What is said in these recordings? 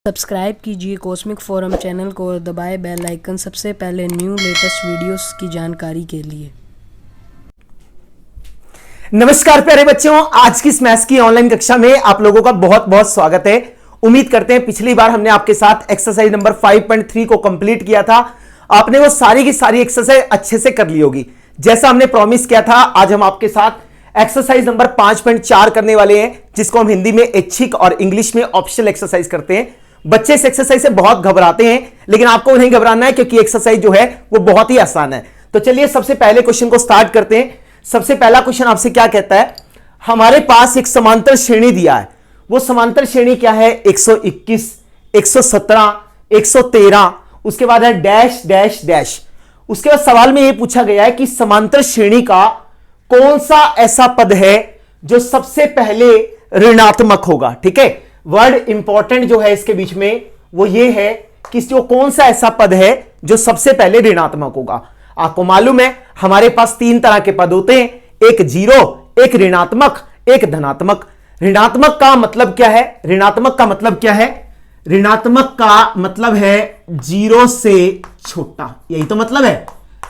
Subscribe कीजिए cosmic forum channel को और दबाएं बेल आइकन सबसे पहले न्यू लेटेस्ट वीडियोस की जानकारी के लिए। नमस्कार प्यारे बच्चों, आज की इस मैथ्स की ऑनलाइन कक्षा में आप लोगों का बहुत बहुत स्वागत है। उम्मीद करते हैं पिछली बार हमने आपके साथ एक्सरसाइज नंबर 5.3 को कंप्लीट किया था। आपने वो सारी की सारी एक्सरसाइज अच्छे से कर ली होगी। जैसा हमने प्रॉमिस किया था, आज हम आपके साथ एक्सरसाइज नंबर 5.4 करने वाले हैं, जिसको हम हिंदी में ऐच्छिक और इंग्लिश में ऑप्शनल एक्सरसाइज करते हैं। बच्चे इस एक्सरसाइज से बहुत घबराते हैं, लेकिन आपको नहीं घबराना है क्योंकि एक्सरसाइज जो है वो बहुत ही आसान है। तो चलिए सबसे पहले क्वेश्चन को स्टार्ट करते हैं। सबसे पहला क्वेश्चन आपसे क्या कहता है, हमारे पास एक समांतर श्रेणी दिया है। वो समांतर श्रेणी क्या है, 121, 117, 113, उसके बाद है डैश डैश डैश। उसके बाद सवाल में यह पूछा गया है कि समांतर श्रेणी का कौन सा ऐसा पद है जो सबसे पहले ऋणात्मक होगा। ठीक है, वर्ड इंपॉर्टेंट जो है इसके बीच में वो ये है कि जो कौन सा ऐसा पद है जो सबसे पहले ऋणात्मक होगा। आपको मालूम है हमारे पास तीन तरह के पद होते हैं, एक जीरो, एक ऋणात्मक, एक धनात्मक। ऋणात्मक का मतलब क्या है, ऋणात्मक का मतलब क्या है, ऋणात्मक का मतलब है जीरो से छोटा। यही तो मतलब है,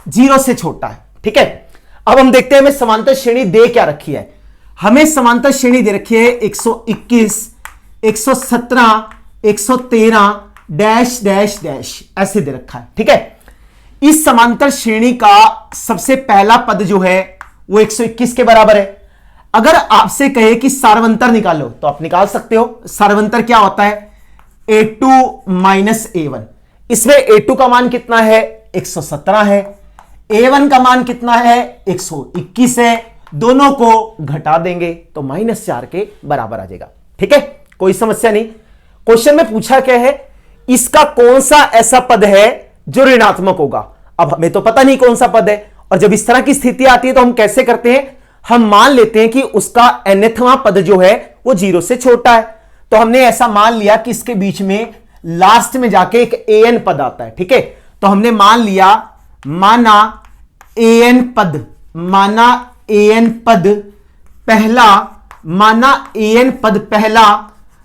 जीरो से छोटा है। ठीक है, अब हम देखते हैं हमें समांतर श्रेणी दे क्या रखी है। हमें समांतर श्रेणी दे रखी है 121, 117, 113 डैश डैश डैश, ऐसे दे रखा है। ठीक है, इस समांतर श्रेणी का सबसे पहला पद जो है वो 121 के बराबर है। अगर आपसे कहे कि सार्वंतर निकालो तो आप निकाल सकते हो। सार्वंतर क्या होता है, a2 माइनस a1। इसमें a2 का मान कितना है, 117 है। a1 का मान कितना है, 121 है। दोनों को घटा देंगे तो -4 के बराबर आ जाएगा। ठीक है, कोई समस्या नहीं। क्वेश्चन में पूछा क्या है, इसका कौन सा ऐसा पद है जो ऋणात्मक होगा। अब हमें तो पता नहीं कौन सा पद है, और जब इस तरह की स्थिति आती है तो हम कैसे करते हैं, हम मान लेते हैं कि उसका nthवां पद जो है वो जीरो से छोटा है। तो हमने ऐसा मान लिया कि इसके बीच में लास्ट में जाके एक an पद आता है। ठीक है, तो हमने मान लिया, माना an पद, माना an पद पहला, माना an पद पहला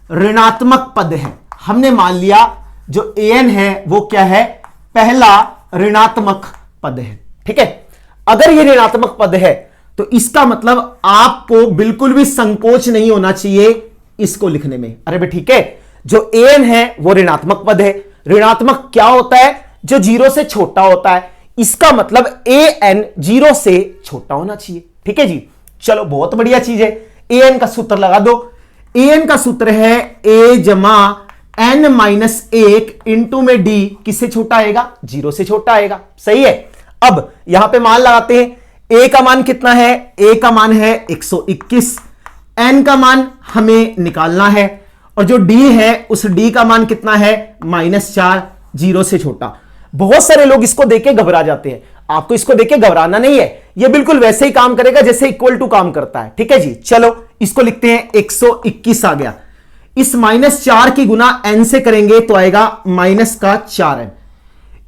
ऋणात्मक पद है। हमने मान लिया जो an है वो क्या है, पहला ऋणात्मक पद है। ठीक है, अगर ये ऋणात्मक पद है तो इसका मतलब आपको बिल्कुल भी संकोच नहीं होना चाहिए इसको लिखने में। अरे भाई ठीक है, जो an है वो ऋणात्मक पद है। ऋणात्मक क्या होता है, जो जीरो से छोटा होता है। इसका मतलब an जीरो से छोटा होना चाहिए। ठीक है जी, चलो बहुत बढ़िया चीज है। an का सूत्र लगा दो। an का सूत्र है a जमा n माइनस 1 इंटू में d, किससे छोटा आएगा, जीरो से छोटा आएगा। सही है। अब यहां पे मान लगाते हैं, a का मान कितना है, a का मान है 121, n का मान हमें निकालना है, और जो d है उस d का मान कितना है, -4, जीरो से छोटा। बहुत सारे लोग इसको देख के घबरा जाते हैं। आपको इसको देख के घबराना नहीं है, ये बिल्कुल वैसे ही काम करेगा जैसे इक्वल टू काम करता है। ठीक है जी, चलो इसको लिखते हैं, 121 आ गया। इस -4 की गुना n से करेंगे तो आएगा -4n।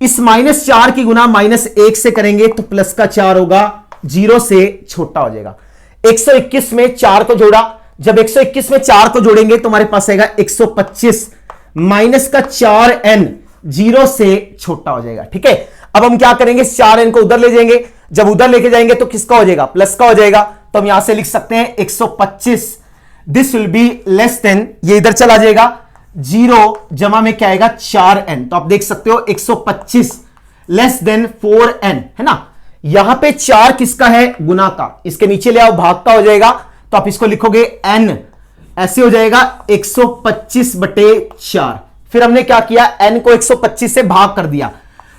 इस -4 की गुना -1 से करेंगे तो +4 होगा, जीरो से छोटा हो जाएगा। 121 में 4 को जोड़ा, जब 121 में 4 को जोड़ेंगे तो हमारे पास आएगा 125, -4n, जीरो से छोटा हो जाएगा। ठीक है, अब हम क्या करेंगे, 4n को उधर ले जाएंगे। जब उधर लेके जाएंगे तो किसका हो जाएगा, प्लस का हो जाएगा। तो हम यहां से लिख सकते हैं 125, this will be less than, ये इधर चला जाएगा, जीरो जमा में क्या आएगा, 4n। तो आप देख सकते हो 125 लेस देन 4n, है ना। यहां पे 4 किसका है, गुना का, इसके नीचे ले आओ, भाग का हो जाएगा। तो आप इसको लिखोगे n, ऐसे हो जाएगा 125/4। फिर हमने क्या किया, n को 125 से भाग कर दिया।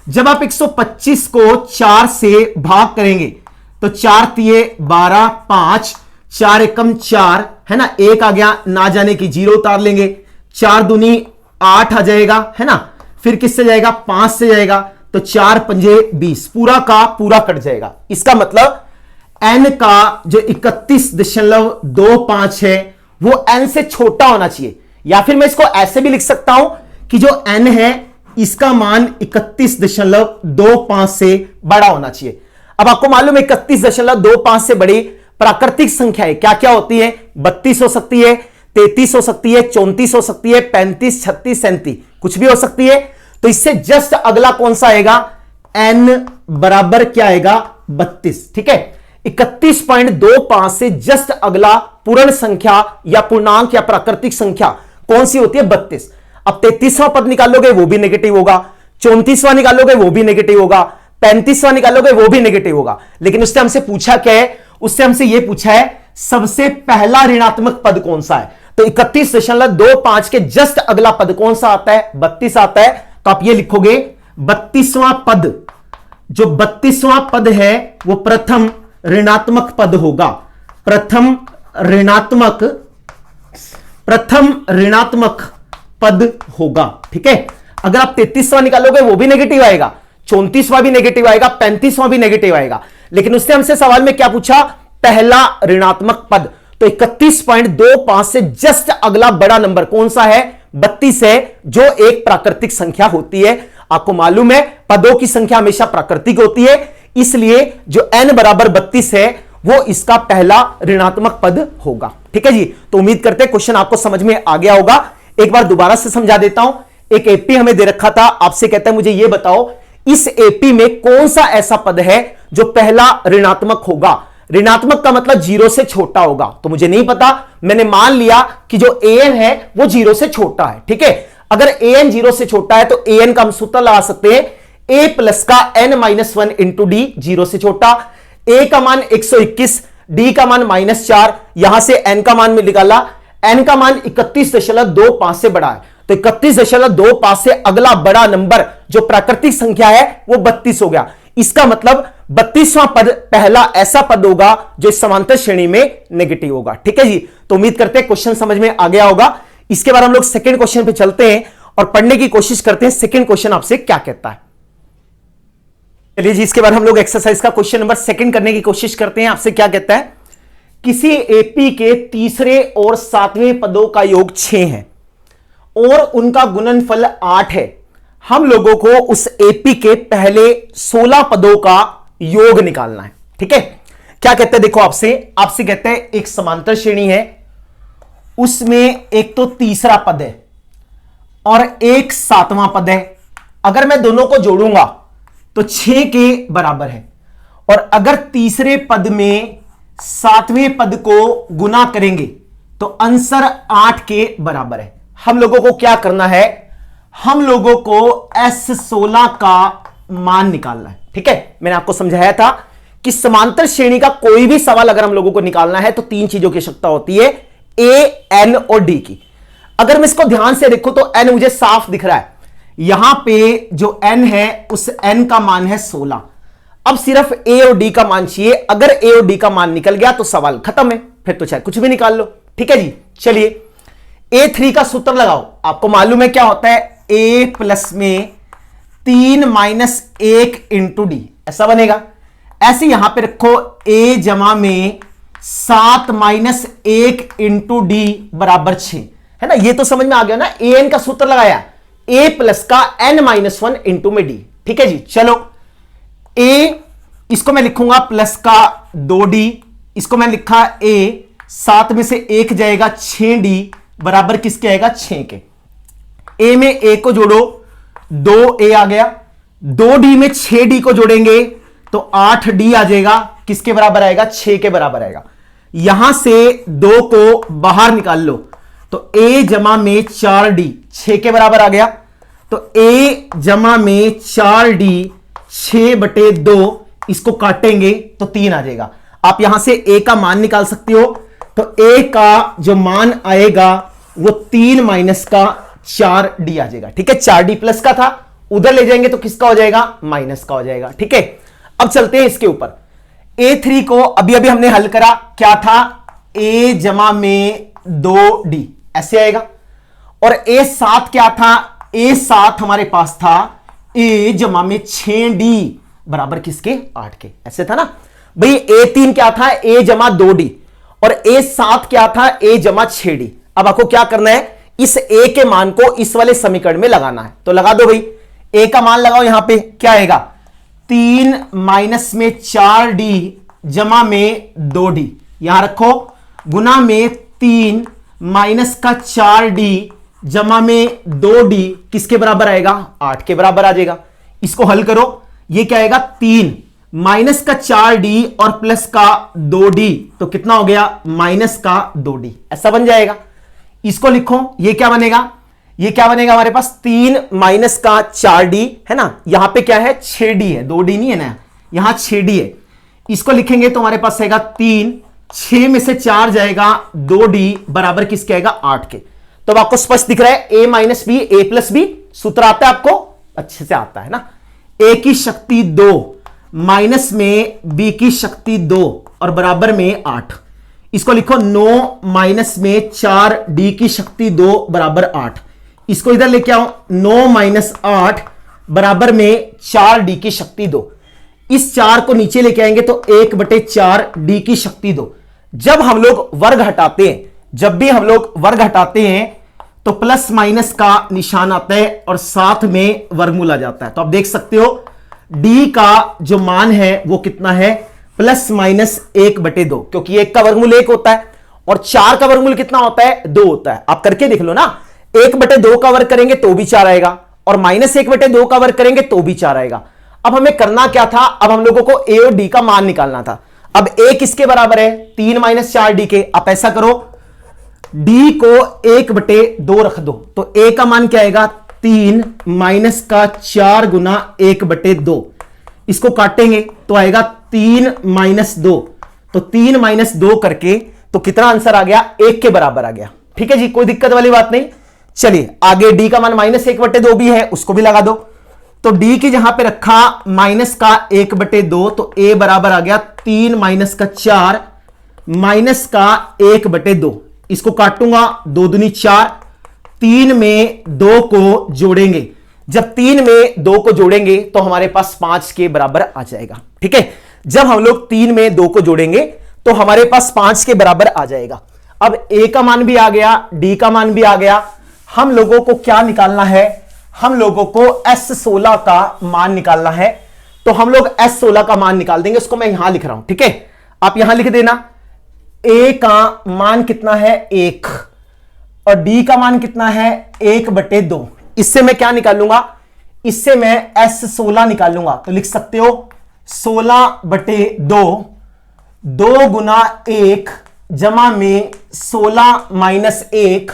जब आप 125 को 4 से भाग करेंगे तो 4 तिये 12, 5, 4 एकम 4, है ना, एक आ गया, ना जाने की जीरो उतार लेंगे, 4 दूनी 8 आ जाएगा, है ना। फिर किससे जाएगा, 5 से जाएगा, तो 4 पंजे 20, पूरा का पूरा कट जाएगा। इसका मतलब n का जो 31.25 है वो n से छोटा होना चाहिए। या फिर मैं इसको ऐसे भी लिख सकता हूं कि जो n है इसका मान 31.25 से बड़ा होना चाहिए। अब आपको मालूम है 31.25 से बड़ी प्राकृतिक संख्याएं क्या क्या होती है, 32 हो सकती है, 33 हो सकती है, 34 हो सकती है, 35, 36, 37 कुछ भी हो सकती है। तो इससे जस्ट अगला कौन सा आएगा, n बराबर क्या आएगा 32। ठीक है, 31.25 से जस्ट अगला पूर्ण संख्या या पूर्णांक या प्राकृतिक संख्या कौन सी होती है 32। अब 33वां पद निकालोगे वो भी नेगेटिव होगा, 34वां निकालोगे वो भी नेगेटिव होगा, 35वां निकालोगे वो भी नेगेटिव होगा। लेकिन उससे हमसे पूछा क्या है, उससे हमसे यह पूछा है सबसे पहला ऋणात्मक पद कौन सा है। तो 31.25 के जस्ट अगला पद कौन सा आता है 32 आता है। तो आप ये लिखोगे 32वां पद, जो 32वां पद है वो प्रथम ऋणात्मक पद होगा, प्रथम ऋणात्मक पद होगा। ठीक है, अगर आप 33वां निकालोगे वो भी नेगेटिव आएगा, 34वां भी नेगेटिव आएगा, 35वां भी नेगेटिव आएगा। लेकिन उससे हमसे सवाल में क्या पूछा, पहला ऋणात्मक पद। तो 31.25 से जस्ट अगला बड़ा नंबर कौन सा है 32 है, जो एक प्राकृतिक संख्या होती है। आपको मालूम है पदों की संख्या हमेशा प्राकृतिक होती है, इसलिए जो n बराबर 32 है वो इसका पहला ऋणात्मक पद होगा। ठीक है जी, तो उम्मीद करते हैं क्वेश्चन आपको समझ में आ गया होगा। एक बार दोबारा से समझा देता हूं। एक एपी हमें दे रखा था, आपसे कहता है मुझे यह बताओ इस एपी में कौन सा ऐसा पद है जो पहला ऋणात्मक होगा। ऋणात्मक का मतलब 0 से छोटा होगा। तो मुझे नहीं पता, मैंने मान लिया कि जो an है वो 0 से छोटा है। ठीक है, अगर an 0 से छोटा है तो an का हम सूत्र लगा सकते हैं a प्लस का n-1 इंटू डी, 0 से छोटा। a का मान 121, d का मान -4, यहां से n का मान में निकाला, n का मान 31.25 से बड़ा है। तो 31.25 से अगला बड़ा नंबर जो प्राकृतिक संख्या है वो 32 हो गया। इसका मतलब 32वां पद पहला ऐसा पद होगा जो इस समांतर श्रेणी में नेगेटिव होगा। ठीक है जी, तो उम्मीद करते हैं क्वेश्चन समझ में आ गया होगा। इसके बाद हम लोग सेकंड क्वेश्चन पे चलते हैं और पढ़ने की कोशिश करते हैं सेकंड क्वेश्चन आपसे क्या कहता है। चलिए जी, इसके बाद हम लोग एक्सरसाइज का क्वेश्चन नंबर सेकंड करने की कोशिश करते हैं। आपसे क्या कहता है, किसी एपी के तीसरे और सातवें पदों का योग 6 है और उनका गुणनफल 8 है। हम लोगों को उस एपी के पहले 16 पदों का योग निकालना है। ठीक है, क्या कहते हैं देखो, आपसे कहते हैं एक समांतर श्रेणी है, उसमें एक तो तीसरा पद है और एक सातवां पद है। अगर मैं दोनों को जोड़ूंगा तो 6 के बराबर है, और अगर तीसरे पद में सातवें पद को गुना करेंगे तो आंसर 8 के बराबर है। हम लोगों को क्या करना है, हम लोगों को S16 का मान निकालना है। ठीक है, मैंने आपको समझाया था कि समांतर श्रेणी का कोई भी सवाल अगर हम लोगों को निकालना है तो 3 चीजों की आवश्यकता होती है, A, N और D की। अगर मैं इसको ध्यान से देखूं तो N मुझे साफ दिख रहा है, यहां पे जो N है उस N का मान है 16। अब सिर्फ A और D का मान चाहिए। अगर A और D का मान निकल गया तो सवाल खत्म है, फिर तो चाहे कुछ भी निकाल लो। ठीक है जी, चलिए A3 का सूत्र लगाओ। आपको मालूम है क्या होता है, A प्लस में 3 माइनस 1 इंटू डी, ऐसा बनेगा। ऐसे यहां पे रखो A जमा में 7 माइनस 1 इंटू डी बराबर 6, है ना। ये तो समझ में आ गया ना, an का सूत्र लगाया, A प्लस का n-1 इंटू में डी। ठीक है जी, चलो A इसको मैं लिखूंगा प्लस का 2d, इसको मैं लिखा A, 7 में से 1 जाएगा 6d बराबर किसके आएगा 6 के। A में A को जोड़ो, 2A आ गया, 2d में 6d को जोड़ेंगे तो 8d आ जाएगा, किसके बराबर आएगा 6 के बराबर आएगा। यहां से 2 को बाहर निकाल लो तो A जमा में 4d 6 के बराबर आ गया। तो A जमा में 4d 6/2, इसको काटेंगे तो 3 आ जाएगा। आप यहां से A का मान निकाल सकते हो, तो A का जो मान आएगा वो 3 माइनस का 4d आ जाएगा। ठीक है, 4d प्लस का था, उधर ले जाएंगे तो किसका हो जाएगा माइनस का हो जाएगा। ठीक है, अब चलते हैं इसके ऊपर। A3 को अभी अभी हमने हल करा, क्या था A जमा में 2d ऐसे आएगा, और A7 क्या था, A7 हमारे पास था A जमा में 6d बराबर किसके 8 के, ऐसे था ना भाई। A3 क्या था A जमा 2d, और A7 क्या था A जमा 6d। अब आपको क्या करना है, इस A के मान को इस वाले समीकरण में लगाना है, तो लगा दो भाई। A का मान लगाओ, यहां पे क्या आएगा 3 माइनस में 4d जमा में 2d, यहां रखो, गुना में 3 माइनस का 4d जमा में 2d किसके बराबर आएगा? 8 के बराबर आ जाएगा। इसको हल करो, ये क्या आएगा? 3 माइनस का 4d और प्लस का 2d तो कितना हो गया? माइनस का 2d, ऐसा बन जाएगा। इसको लिखो, ये क्या बनेगा? ये क्या बनेगा हमारे पास? 3 माइनस का 4d है ना, यहां पे क्या है? 6d है, 2d नहीं है ना, यहां 6d है। इसको लिखेंगे तो हमारे पास आएगा 3, 6 में से 4 जाएगा, 2d बराबर किसके आएगा? 8 के। तो अब आपको स्पष्ट दिख रहा है a minus B A plus B, सूत्र आता है आपको? अच्छे से आता है ना। a की शक्ति 2 माइनस में b की शक्ति 2 और बराबर में 8। इसको लिखो 9 माइनस में 4d की शक्ति 2 बराबर 8। इसको इधर लेके आओ, 9 माइनस 8 बराबर में 4d की शक्ति 2। इस 4 को नीचे लेके आएंगे तो 1/4d की शक्ति 2। जब हम लोग वर्ग हटाते हैं, जब भी हम लोग वर्ग हटाते हैं तो प्लस माइनस का निशान आता है और साथ में वर्गमूल आ जाता है। तो आप देख सकते हो d का जो मान है वो कितना है? प्लस माइनस 1/2, क्योंकि 1 का वर्गमूल 1 होता है और 4 का वर्गमूल कितना होता है? 2 होता है। आप करके देख लो ना, 1/2 का वर्ग करेंगे तो भी 4 आएगा और माइनस 1/2 का वर्ग करेंगे तो भी 4 आएगा। अब हमें करना क्या था? अब हम लोगों को a और d का मान निकालना था। अब a किसके बराबर है? 3 माइनस 4d के। आप ऐसा करो, d को 1/2 रख दो तो a का मान क्या आएगा? 3 माइनस का 4 गुना 1/2। इसको काटेंगे तो आएगा 3 माइनस 2। तो 3 माइनस 2 करके तो कितना आंसर आ गया? 1 के बराबर आ गया। ठीक है जी, कोई दिक्कत वाली बात नहीं। चलिए आगे d का मान माइनस 1/2 भी है, उसको भी लगा दो। तो d की जहां पे रखा माइनस का 1/2 तो a बराबर आ गया 3 माइनस का 4 माइनस का 1/2। इसको काटूंगा, 2 दूनी 4, 3 में 2 को जोड़ेंगे। जब 3 में 2 को जोड़ेंगे तो हमारे पास 5 के बराबर आ जाएगा। ठीक है, जब हम लोग 3 में 2 को जोड़ेंगे तो हमारे पास 5 के बराबर आ जाएगा। अब a का मान भी आ गया, d का मान भी आ गया। हम लोगों को क्या निकालना है? हम लोगों को S16 का मान निकालना है। तो हम लोग S16 का मान निकाल देंगे, उसको मैं यहां लिख रहा हूं। ठीक है, आप यहां लिख देना। a का मान कितना है? 1 और d का मान कितना है? 1/2। इससे मैं क्या निकालूंगा? इससे मैं S16 निकालूंगा। तो लिख सकते हो 16/2, 2 गुना 1 जमा में 16 माइनस 1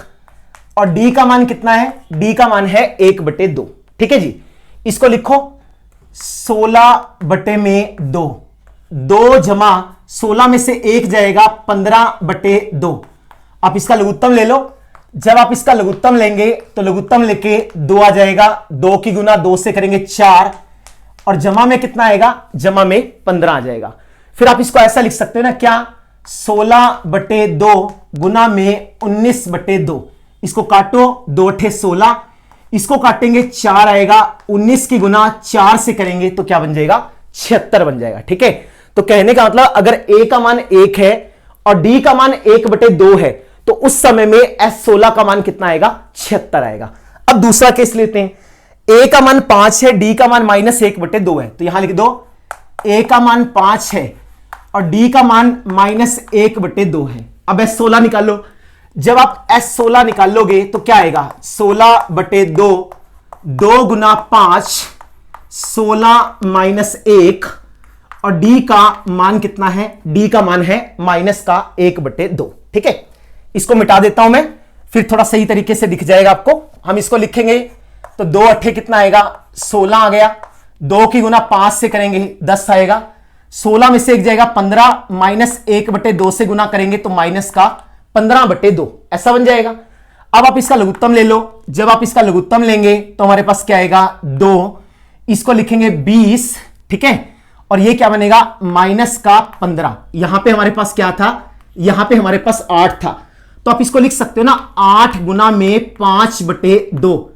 और d का मान कितना है? d का मान है 1/2। ठीक है जी, इसको लिखो 16/2, 2 जमा 16 में से 1 जाएगा 15/2। आप इसका लघुत्तम ले लो। जब आप इसका लघुत्तम लेंगे तो लघुत्तम लेके 2 आ जाएगा, 2 की गुना 2 से करेंगे 4 और जमा में कितना आएगा? जमा में 15 आ जाएगा। फिर आप इसको ऐसा लिख सकते हो ना, क्या? 16/2 गुना में 19/2। इसको काटो, 2 अठे 16, इसको काटेंगे 4 आएगा, 19 की गुना 4 से करेंगे तो क्या बन जाएगा? 76 बन जाएगा। ठीक है, तो कहने का मतलब अगर a का मान 1 है और d का मान 1/2 है तो उस समय में S16 का मान कितना आएगा? 76 आएगा। अब दूसरा केस लेते हैं, a का मान 5 है, d का मान माइनस 1/2 है। तो यहां लिख दो a का मान 5 है और d का मान माइनस 1/2 है। अब S16 निकालो। जब आप S16 निकालोगे तो क्या आएगा? 16/2, 2 गुना 5, 16 माइनस 1 और d का मान कितना है? d का मान है माइनस का 1/2। ठीक है, इसको मिटा देता हूं मैं, फिर थोड़ा सही तरीके से दिख जाएगा आपको। हम इसको लिखेंगे तो 2 अट्ठे कितना आएगा? 16 आ गया, 2 की गुना 5 से करेंगे 10 आएगा, 16 में से 1 जाएगा 15 माइनस 1/2 से गुना करेंगे तो माइनस का 15/2, ऐसा बन जाएगा। अब आप इसका लघुत्तम ले लो। जब आप इसका लघुत्तम लेंगे तो हमारे पास क्या आएगा? 2, इसको लिखेंगे 20। ठीक है, और ये क्या बनेगा? माइनस का 15। यहां पे हमारे पास क्या था? यहां पे हमारे पास 8 था, तो आप इसको लिख सकते हो ना 8 गुना में 5/2।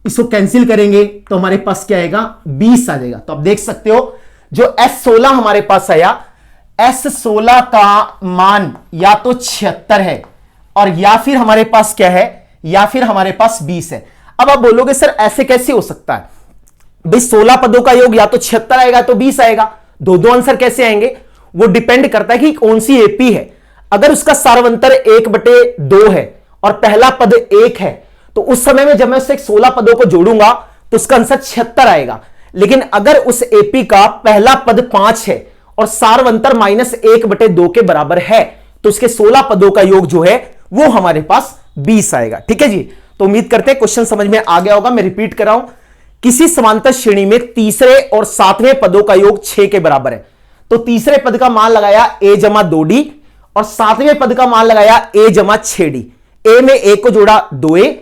इसको कैंसिल करेंगे तो हमारे पास क्या आएगा? 20 आ जाएगा। तो आप देख सकते हो जो S16 हमारे पास आया, S16 का मान या तो 76 है और या फिर हमारे पास क्या है? या फिर हमारे पास 20 है। अब आप बोलोगे सर ऐसे कैसे हो सकता है भाई? 16 पदों का योग या तो 76 आएगा तो 20 आएगा, दो आंसर कैसे आएंगे? वो डिपेंड करता है कि कौन सी एपी है। अगर उसका सार्वंतर 1/2 है और पहला पद 1 है, तो उस समय में जब मैं उससे 16 पदों को जोड़ूंगा तो उसका आंसर 76 आएगा। लेकिन अगर उस एपी का पहला पद 5 है और सार्वंतर -1/2 के बराबर है, तो उसके 16 पदों का योग जो है वो हमारे पास 20 आएगा। ठीक है जी, तो उम्मीद करते हैं क्वेश्चन समझ में आ गया होगा। मैं रिपीट कर रहा हूं, किसी समांतर श्रेणी में तीसरे और सातवें पदों का योग 6 के बराबर है, तो तीसरे पद का मान लगाया a जमा 2d और सातवें पद का मान लगाया a जमा 6d। a में a को जोड़ा 2a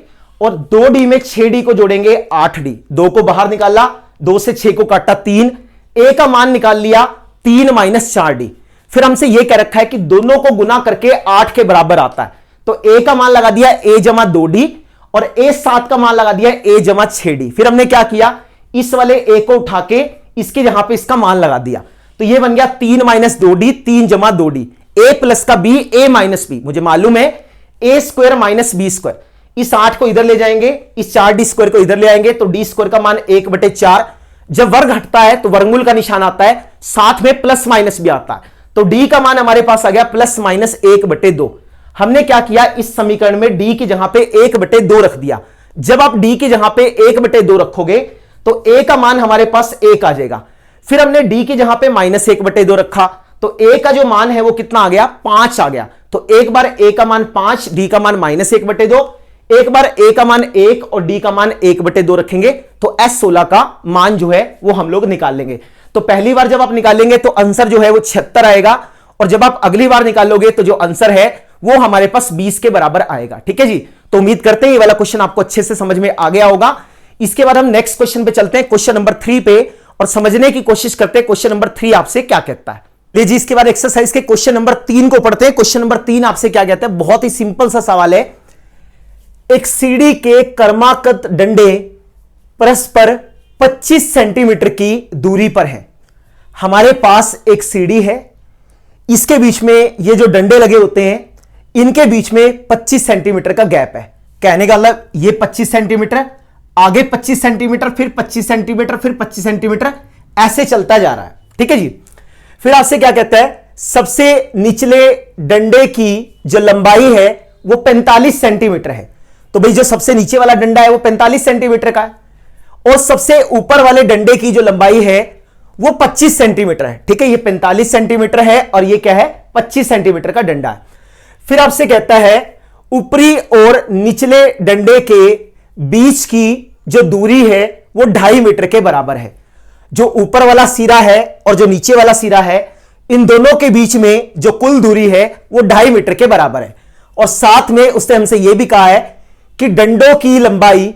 और 2d में 6d को जोड़ेंगे 8d। 2 को बाहर निकाला, 2 से 6 को काटा 3, a का मान निकाल लिया 3 - 4d। फिर हमसे यह कह रखा है कि दोनों को गुना करके 8 के बराबर आता है, तो a का मान लगा दिया a जमा 2d और a7 का मान लगा दिया a जमा 6d। फिर हमने क्या किया, इस वाले a को उठा के इसके जहां पे इसका मान लगा दिया, तो ये बन गया 3 - 2d, 3 जमा 2d, a प्लस का b, a माइनस b। मुझे मालूम है a square minus b square. इस 8 को इधर ले जाएंगे, इस 4d स्क्वायर को इधर ले आएंगे, तो d स्क्वायर का मान 1/4। जब वर्ग हटता है तो वर्गमूल का निशान आता है, साथ में प्लस माइनस भी आता है, तो d का मान हमारे पास आ गया +-1/2। हमने क्या किया, इस समीकरण में d की जगह पे 1/2 रख दिया। जब आप d की जगह पे 1/2 रखोगे तो a का मान हमारे पास 1 आ जाएगा। फिर हमने d की जगह पे -1/2 रखा, तो a का जो मान है वो कितना आ गया, 5 आ गया। तो एक बार a का मान 5, d का मान -1/2, एक बार a का मान 1 और d का मान 1/2 रखेंगे, तो S16 का मान जो है वो हम लोग निकाल लेंगे। तो पहली बार जब आप निकालेंगे तो आंसर जो है वो 76 आएगा, और जब आप अगली बार निकालोगे तो जो आंसर है वो हमारे पास 20 के बराबर आएगा। ठीक है जी, तो उम्मीद करते हैं ये वाला क्वेश्चन आपको अच्छे से समझ में आ गया होगा। इसके बाद हम नेक्स्ट क्वेश्चन पे चलते हैं, क्वेश्चन नंबर 3 पे, और समझने की कोशिश करते हैं क्वेश्चन नंबर 3 आपसे क्या कहता है। ले जी, इसके बाद एक्सरसाइज के क्वेश्चन नंबर 3 को पढ़ते हैं। क्वेश्चन नंबर 3 आपसे क्या कहता है, बहुत ही सिंपल सा सवाल है। एक सीढ़ी के क्रमागत डंडे परस्पर 25 सेंटीमीटर की दूरी पर है। हमारे पास एक सीढ़ी है, इसके बीच में ये जो डंडे लगे होते हैं इनके बीच में 25 सेंटीमीटर का गैप है। कहने का मतलब ये 25 सेंटीमीटर, आगे 25 सेंटीमीटर, फिर 25 सेंटीमीटर, फिर 25 सेंटीमीटर, ऐसे चलता जा रहा है। ठीक है जी, फिर आपसे क्या कहता है, सबसे निचले डंडे की जो लंबाई है वो 45 सेंटीमीटर है। तो भाई जो सबसे नीचे वाला डंडा है वो 45 सेंटीमीटर का है, और सबसे ऊपर वाले डंडे की जो लंबाई है वो 25 सेंटीमीटर है। ठीक है, ये 45 सेंटीमीटर है और ये क्या है, 25 सेंटीमीटर का डंडा है। फिर आपसे कहता है ऊपरी और निचले डंडे के बीच की जो दूरी है वो 2.5 मीटर के बराबर है। जो ऊपर वाला सिरा है और जो नीचे वाला सिरा है, इन दोनों के बीच में जो कुल दूरी है वो 2.5 मीटर के बराबर है। और साथ में उसने हमसे यह भी कहा है कि डंडों की लंबाई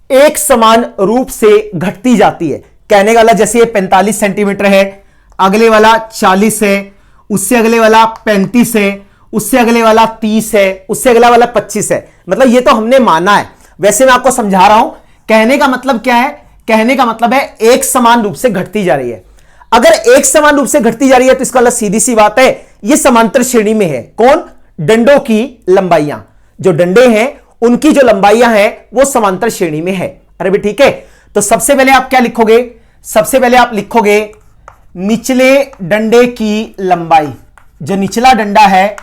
एक समान रूप से घटती जाती है। कहने वाला जैसे ये 45 सेंटीमीटर है, अगले वाला 40 है, उससे अगले वाला 35 है, उससे अगले वाला 30 है, उससे अगला वाला 25 है। मतलब ये तो हमने माना है, वैसे मैं आपको समझा रहा हूं। कहने का मतलब क्या है, कहने का मतलब है एक समान रूप से घटती जा रही है। अगर एक समान रूप से घटती जा रही है तो इसका मतलब सीधी सी बात है ये समांतर श्रेणी में है। कौन, डंडों की लंबाइयां, जो डंडे हैं उनकी जो लंबाइयां हैं वो समांतर श्रेणी में है। अरे भाई ठीक है, तो सबसे पहले आप क्या लिखोगे, सबसे पहले आप लिखोगे निचले डंडे की लंबाई। जो निचला डंडा है,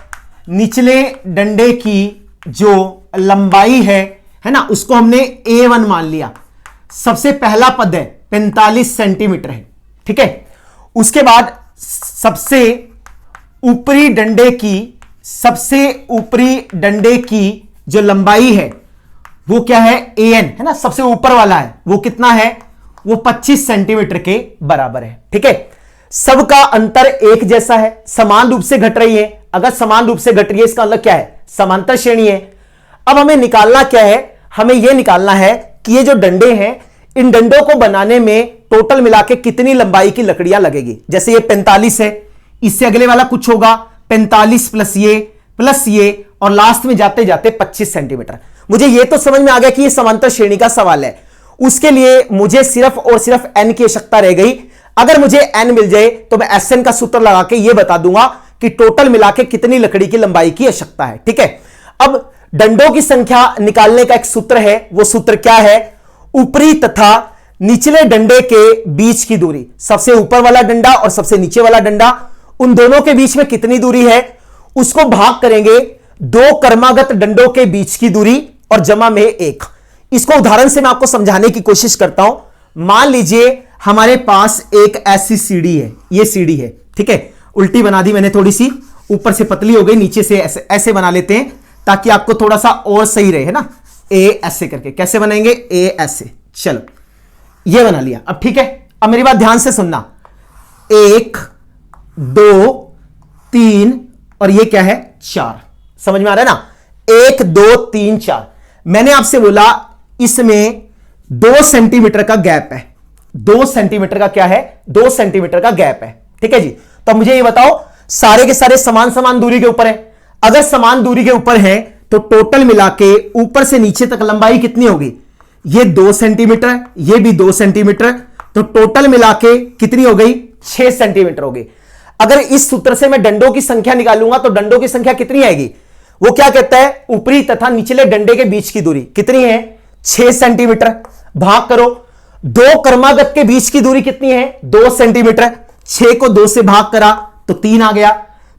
निचले डंडे की जो लंबाई है ना, उसको हमने A1 मान लिया। सबसे पहला पद है 45 सेंटीमीटर है। ठीक है, उसके बाद सबसे ऊपरी डंडे की, सबसे ऊपरी डंडे की जो लंबाई है वो क्या है, AN है ना, सबसे ऊपर वाला है, वो कितना है, वो 25 सेंटीमीटर के बराबर है। ठीक है, सबका अंतर एक जैसा है, समान रूप से घट रही है। अगर समान रूप से घट रही है इसका मतलब क्या है, समांतर श्रेणी है। अब हमें निकालना क्या है, हमें यह निकालना है कि ये जो डंडे हैं, इन डंडों को बनाने में टोटल मिला के कितनी लंबाई की लकड़ियां लगेगी। जैसे ये 45 है, इससे अगले वाला कुछ होगा 45 प्लस ये और लास्ट में जाते जाते 25 सेंटीमीटर। मुझे ये तो समझ में आ गया कि ये समांतर श्रेणी का सवाल है। उसके लिए मुझे सिर्फ और सिर्फ n की आवश्यकता रह गई। अगर मुझे n मिल जाए तो मैं SN का सूत्र लगा के ये बता दूंगा कि टोटल मिला के कितनी लकड़ी की लंबाई की आवश्यकता है। ठीक है, अब डंडों की संख्या निकालने का एक सूत्र है। वो सूत्र क्या है, ऊपरी तथा निचले डंडे के बीच की दूरी। सबसे ऊपर वाला डंडा और सबसे नीचे वाला डंडा, उन दोनों के बीच में कितनी दूरी है उसको भाग करेंगे दो क्रमागत डंडों के बीच की दूरी और जमा में 1। इसको उदाहरण से मैं आपको समझाने की कोशिश करता हूं। मान लीजिए हमारे पास एक ऐसी सीढ़ी है, ये सीढ़ी है, ठीक है, उल्टी बना दी मैंने, थोड़ी सी ऊपर से पतली हो गई, नीचे से ऐसे ऐसे बना लेते हैं ताकि आपको थोड़ा सा और सही रहे, है ना। ए ऐसे करके कैसे बनाएंगे, ए ऐसे, चलो ये बना लिया। अब ठीक है, अब मेरी बात ध्यान से सुनना, 1 2 3 और ये क्या है 4, समझ में आ रहा है ना। 1 2 3 4, मैंने आपसे बोला इसमें 2 सेंटीमीटर का गैप है, 2 सेंटीमीटर का क्या है, 2 सेंटीमीटर का गैप है, ठीक है जी। तो मुझे ये बताओ सारे के सारे समान समान दूरी के ऊपर है। अगर समान दूरी के ऊपर है तो टोटल मिला के ऊपर से नीचे तक लंबाई कितनी होगी, ये 2 सेंटीमीटर, ये भी 2 सेंटीमीटर, तो टोटल मिला के कितनी हो गई, 6 सेंटीमीटर हो गई। अगर इस सूत्र से मैं डंडों की संख्या निकालूंगा तो डंडों की संख्या कितनी आएगी, वो क्या कहता है, ऊपरी तथा निचले डंडे के बीच की दूरी कितनी है, 6 सेंटीमीटर। भाग करो, दो क्रमागत के बीच की दूरी कितनी है, 2 सेंटीमीटर। 6 को 2 से भाग करा तो 3 आ गया,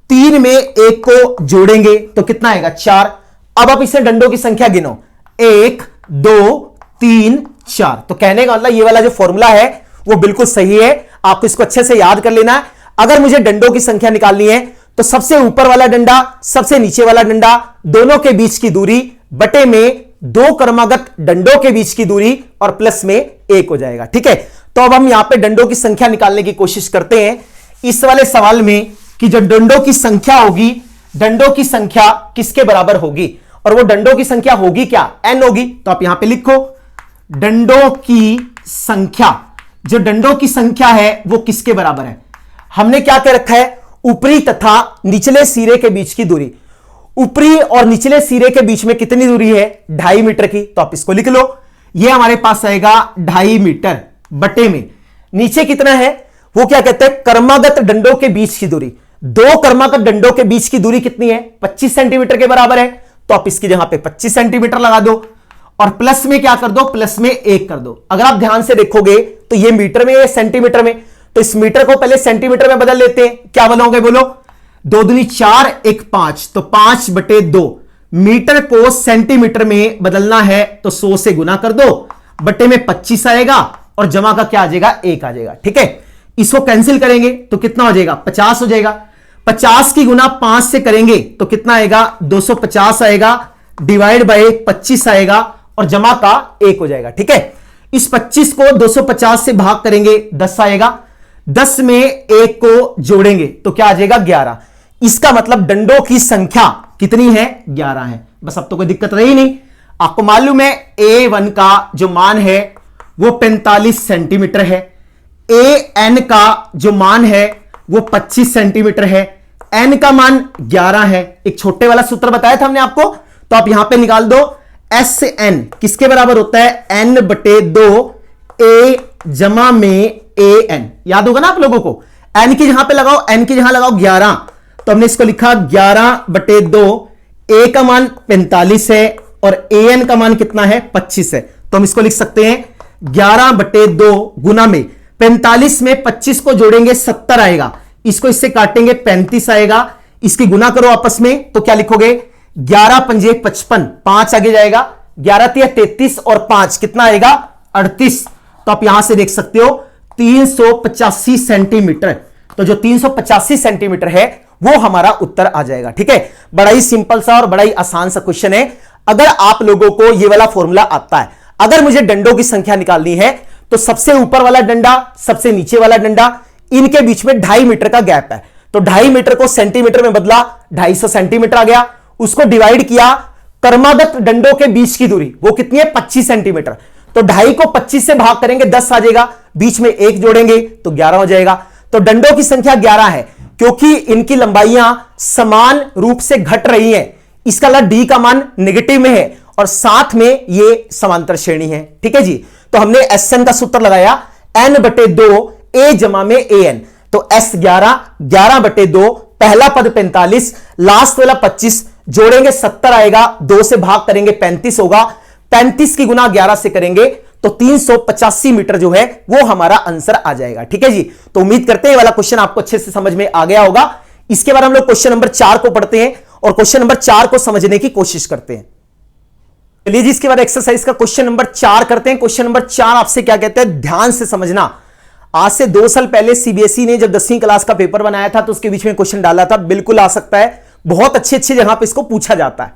3 में 1 को जोड़ेंगे तो कितना आएगा, 4। अब आप इसे डंडों की संख्या गिनो, 1 2 3 4। तो कहने का मतलब ये वाला जो फॉर्मूला है वो बिल्कुल सही है, आपको इसको अच्छे से याद कर लेना है। अगर मुझे डंडों की संख्या निकालनी है तो सबसे ऊपर वाला डंडा सबसे नीचे वाला डंडा दोनों के बीच की दूरी बटे में 2 क्रमागत डंडों के बीच की दूरी और प्लस में 1 हो जाएगा, ठीक है। तो अब हम यहां पे डंडों की संख्या निकालने की कोशिश करते हैं इस वाले सवाल में कि जो डंडों की संख्या होगी, डंडों की संख्या किसके बराबर होगी, और वो डंडों की संख्या होगी क्या, n होगी। तो आप यहां पे लिखो डंडों की संख्या, जो डंडों की संख्या है वो किसके बराबर है, हमने क्या कह रखा है, ऊपरी तथा निचले सिरे के बीच की दूरी। ऊपरी और निचले सिरे के बीच में कितनी दूरी है, 2.5 मीटर की। तो आप इसको लिख लो, ये हमारे पास आएगा 2.5 मीटर बटे में नीचे कितना है, वो क्या कहते हैं, क्रमागत डंडों के बीच की दूरी। 2 क्रमागत डंडों के बीच की दूरी कितनी है, 25 सेंटीमीटर के बराबर है। तो आप इसकी जगह पे 25 सेंटीमीटर लगा दो और प्लस में क्या कर दो, प्लस में 1 कर दो। अगर आप ध्यान से देखोगे तो ये मीटर में, ये सेंटीमीटर में, तो इस मीटर को पहले सेंटीमीटर में बदल लेते हैं। क्या बनोगे बोलो, 2 दूनी 4 1 5, तो 5 बटे 2। मीटर को सेंटीमीटर में बदलना है तो 100 से गुना कर दो, बटे में 25 आएगा और जमा का क्या आ जाएगा, 1 आ जाएगा, ठीक है। इसको कैंसिल करेंगे तो कितना हो जाएगा, 50 हो जाएगा। 50 की गुना 5 से करेंगे तो कितना आएगा, 250 आएगा, डिवाइड बाय 25 आएगा और जमा का 1 हो जाएगा, ठीक है। इस 25 को 250 से भाग करेंगे 10 आएगा, 10 में 1 को जोड़ेंगे तो क्या आ जाएगा, 11। इसका मतलब डंडों की संख्या कितनी है, 11 है। बस अब तो कोई दिक्कत रही नहीं। आपको मालूम है A1 का जो मान है वो 45 सेंटीमीटर है, AN का जो मान है वो 25 सेंटीमीटर है, N का मान 11 है। एक छोटे वाला सूत्र बताया था हमने आपको, तो आप यहां पे निकाल दो, SN किसके बराबर होता है, N बटे 2 A जमा में AN। याद होगा ना आप लोगों को, N की जहां पे लगाओ, N की जहां लगाओ 11, तो हमने इसको लिखा 11 बटे 2, A का मान 45 है और AN का मान कितना है, 25 है। तो हम इसको लिख सकते हैं 11 बटे 2 गुना में 45 में 25 को जोड़ेंगे 70 आएगा, इसको इससे काटेंगे 35 आएगा, इसकी गुना करो आपस में तो क्या लिखोगे, 11 पंजे 55, 5 आगे जाएगा, 11 तिया 33 और 5 कितना आएगा, 38। तो आप यहां से देख सकते हो 385 सेंटीमीटर। तो जो 385 सेंटीमीटर है वो हमारा उत्तर आ जाएगा, ठीक है। बड़ा ही सिंपल सा और बड़ा ही आसान सा क्वेश्चन है। अगर आप लोगों को ये वाला फॉर्मूला आता है, अगर मुझे डंडों की संख्या निकालनी है तो सबसे ऊपर वाला डंडा सबसे नीचे वाला डंडा, इनके बीच में 2.5 मीटर का गैप है, तो 2.5 मीटर को सेंटीमीटर में बदला, 250 सेंटीमीटर आ गया। उसको डिवाइड किया, क्रमागत डंडों के बीच की दूरी वो कितनी है, 25 सेंटीमीटर। तो 2.5 को 25 से भाग करेंगे 10 आ जाएगा, बीच में 1 जोड़ेंगे तो 11 हो जाएगा। तो डंडों की संख्या 11 है क्योंकि इनकी लंबाइयां समान रूप से घट रही हैं। इसका मतलब डी का मान नेगेटिव में है और साथ में ये समांतर श्रेणी है, ठीक है जी। तो हमने SN का सूत्र लगाया, N बटे 2 A जमा में AN, तो S 11 बटे 2, पहला पद 45, लास्ट वाला 25, जोड़ेंगे 70 आएगा, 2 से भाग करेंगे 35 होगा, 35 की गुना 11 से करेंगे तो 385 मीटर जो है वो हमारा आंसर आ जाएगा, ठीक है जी। तो उम्मीद करते हैं ये वाला क्वेश्चन आपको अच्छे से समझ में आ गया होगा। इसके बाद हम लोग क्वेश्चन नंबर 4 को पढ़ते हैं और क्वेश्चन नंबर 4 को समझने की कोशिश करते हैं। चलिए जी, इसके बाद एक्सरसाइज का क्वेश्चन नंबर 4 करते हैं। क्वेश्चन नंबर 4 आपसे क्या कहता है, ध्यान से समझना। आज से 2 साल पहले सीबीएसई ने जब 10वीं क्लास का पेपर बनाया था तो उसके बीच में क्वेश्चन डाला था, बिल्कुल आ सकता है, बहुत अच्छी जगह पे इसको पूछा जाता है।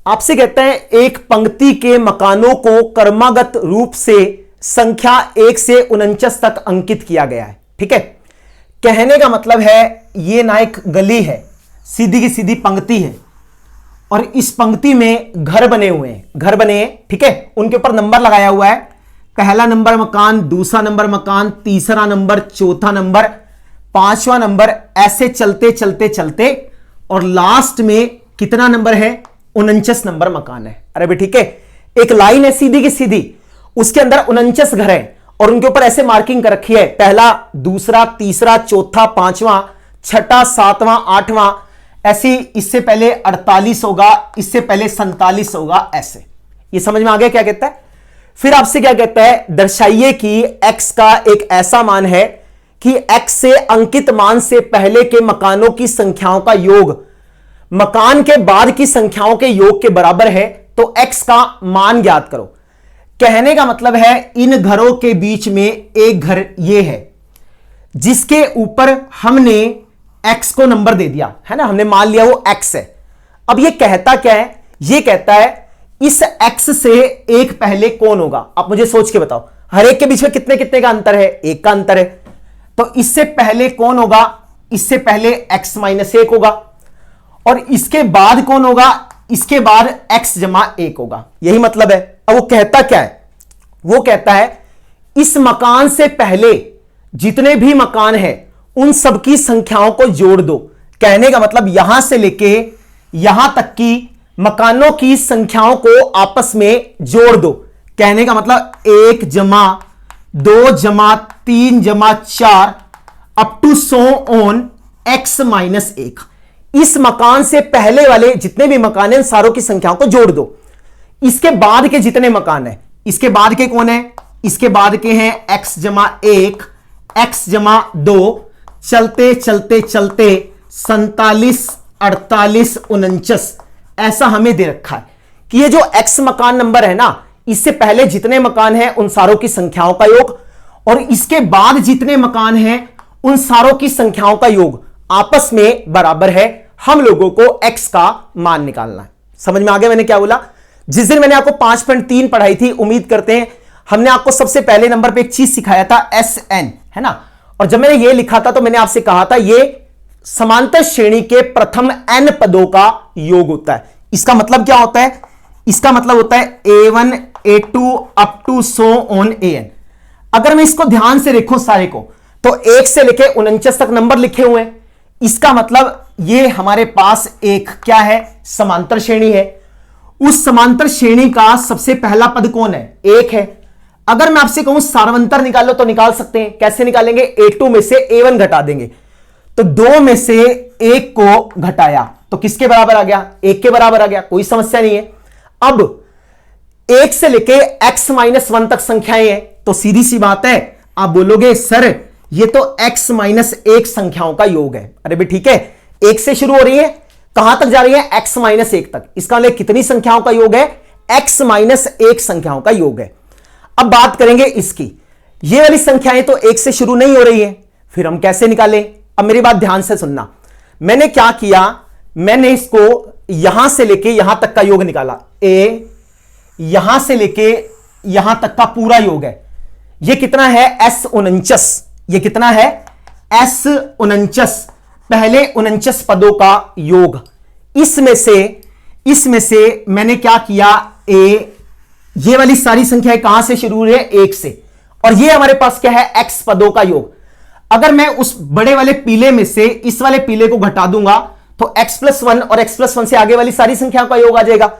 आपसे कहता है एक पंक्ति के मकानों को क्रमागत रूप से संख्या 1 से 49 तक अंकित किया गया है। ठीक है, कहने का मतलब है ये ना एक गली है, सीधी की सीधी पंक्ति है और इस पंक्ति में घर बने हुए हैं, घर बने हैं। ठीक है, उनके ऊपर नंबर लगाया हुआ है, पहला नंबर मकान, दूसरा नंबर मकान, तीसरा नंबर, चौथा नंबर, पांचवा नंबर, ऐसे चलते चलते चलते और लास्ट में कितना नंबर है, 49 नंबर मकान है। अरे भाई ठीक है, एक लाइन है सीधी की सीधी, उसके अंदर 49 घर है और उनके ऊपर ऐसे मार्किंग कर रखी है, पहला, दूसरा, तीसरा, चौथा, पांचवा, छठा, सातवां, आठवां, ऐसी। इससे पहले 48 होगा, इससे पहले 47 होगा, ऐसे। ये समझ में आ गया क्या कहता है। फिर आपसे क्या कहता है, दर्शाइए कि x का एक ऐसा मान है कि x से अंकित मान से पहले के मकानों की संख्याओं का योग मकान के बाद की संख्याओं के योग के बराबर है, तो x का मान ज्ञात करो। कहने का मतलब है इन घरों के बीच में एक घर ये है जिसके ऊपर हमने x को नंबर दे दिया है ना, हमने मान लिया वो x है। अब ये कहता क्या है, ये कहता है इस x से एक पहले कौन होगा। आप मुझे सोच के बताओ, हर एक के बीच में कितने कितने का अंतर है, एक का अंतर है, तो इससे पहले कौन होगा, इससे पहले x माइनस 1 होगा और इसके बाद कौन होगा, इसके बाद x जमा 1 होगा। यही मतलब है। अब वो कहता क्या है, वो कहता है इस मकान से पहले जितने भी मकान हैं उन सबकी संख्याओं को जोड़ दो। कहने का मतलब यहां से लेके यहां तक की मकानों की संख्याओं को आपस में जोड़ दो। कहने का मतलब 1 जमा 2 जमा 3 जमा 4 up to so on x minus 1। इस मकान से पहले वाले जितने भी मकान हैं सारों की संख्याओं को जोड़ दो। इसके बाद के जितने मकान हैं, इसके बाद के कौन है, इसके बाद के हैं x जमा 1, x जमा 2, चलते चलते चलते 47, 48, 49, ऐसा हमें दे रखा है कि ये जो x मकान नंबर है ना, इससे पहले जितने मकान हैं उन सारों की संख्याओं का योग और इसके बाद जितने मकान हैं उन सारों की संख्याओं का योग आपस में बराबर है। हम लोगों को x का मान निकालना है। समझ में आ गया मैंने क्या बोला। जिस दिन मैंने आपको 5.3 पढ़ाई थी, उम्मीद करते हैं हमने आपको सबसे पहले नंबर पे एक चीज सिखाया था, SN, है ना। और जब मैंने ये लिखा था तो मैंने आपसे कहा था ये समांतर श्रेणी के प्रथम n पदों का योग होता है। इसका मतलब क्या होता है, इसका मतलब होता है A1 A2 up to so on AN। अगर मैं इसको ध्यान से देखूं सारे को, तो 1 से लेके 49 तक नंबर लिखे हुए हैं। इसका मतलब ये हमारे पास एक क्या है, समांतर श्रेणी है। उस समांतर श्रेणी का सबसे पहला पद कौन है, 1 है। अगर मैं आपसे कहूं सार्वंतर निकालो तो निकाल सकते हैं। कैसे निकालेंगे, A2 में से A1 घटा देंगे, तो 2 में से 1 को घटाया तो किसके बराबर आ गया, 1 के बराबर आ गया। कोई समस्या नहीं है। अब 1 से लेके x माइनस 1 तक संख्याएं हैं, तो सीधी सी बात है, आप बोलोगे सर ये तो x माइनस 1 संख्याओं का योग है। अरे भाई ठीक है, 1 से शुरू हो रही है, कहां तक जा रही है, x माइनस 1 तक। इसका मतलब कितनी संख्याओं का योग है, x माइनस 1 संख्याओं का योग है। अब बात करेंगे इसकी, ये वाली संख्याएं तो 1 से शुरू नहीं हो रही है, फिर हम कैसे निकालें। अब मेरी बात ध्यान से सुनना, मैंने क्या किया, मैंने इसको यहां से लेके यहां तक का योग निकाला। a यहां से लेके यहां तक का पूरा योग है। ये कितना है, S49। ये कितना है, S49, पहले 49 पदों का योग। इसमें से मैंने क्या किया, ये वाली सारी संख्याएं कहां से शुरू हुई है, 1 से, और ये हमारे पास क्या है, x पदों का योग। अगर मैं उस बड़े वाले पीले में से इस वाले पीले को घटा दूंगा तो x+1 और x+1 से आगे वाली सारी संख्याओं का योग आ जाएगा।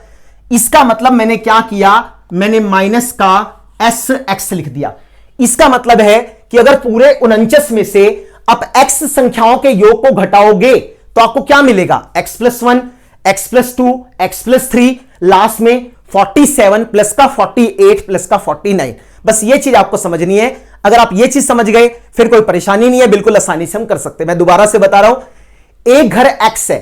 इसका मतलब मैंने क्या किया, मैंने माइनस का SX लिख दिया। इसका मतलब है कि अगर पूरे 49 में से आप x संख्याओं के योग को घटाओगे तो आपको क्या मिलेगा, x+1, x+2, x+3, लास्ट में 47 प्लस का 48 प्लस का 49। बस ये चीज आपको समझनी है। अगर आप ये चीज समझ गए फिर कोई परेशानी नहीं है, बिल्कुल आसानी से हम कर सकते हैं। मैं दोबारा से बता रहा हूं, एक घर x है,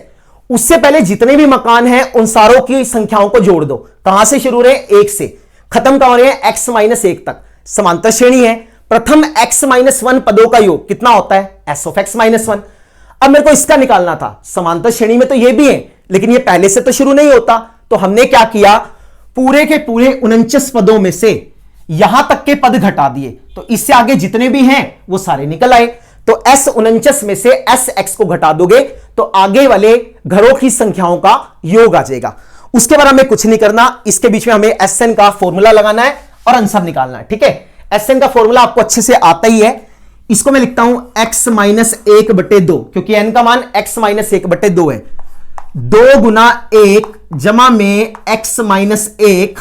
उससे पहले जितने भी मकान हैं उन सारों की संख्याओं को जोड़ दो। कहां से शुरू हो रहे हैं? 1 से, खत्म कहां हो रहे हैं? x माइनस 1 तक। समांतर श्रेणी है, प्रथम x माइनस 1 पदों का योग कितना होता है? s of x minus 1। अब मेरे को इसका निकालना था। समांतर श्रेणी में तो ये भी है, लेकिन ये पहले से तो शुरू नहीं होता, तो हमने क्या किया, पूरे के पूरे 49 पदों में से यहां तक के पद घटा दिए, तो इससे आगे जितने भी हैं वो सारे निकल आए। तो s 49 में से s x को घटा दोगे तो आगे वाले घरों की संख्याओं का योग आ जाएगा। उसके बाद हमें कुछ नहीं करना, इसके बीच में हमें SN का फॉर्मूला लगाना है और आंसर निकालना है। ठीक है, SN का फॉर्मूला आपको अच्छे से आता ही है। इसको मैं लिखता हूं x माइनस 1/2, क्योंकि n का मान x माइनस 1/2 है। 2 गुना 1 जमा में x माइनस 1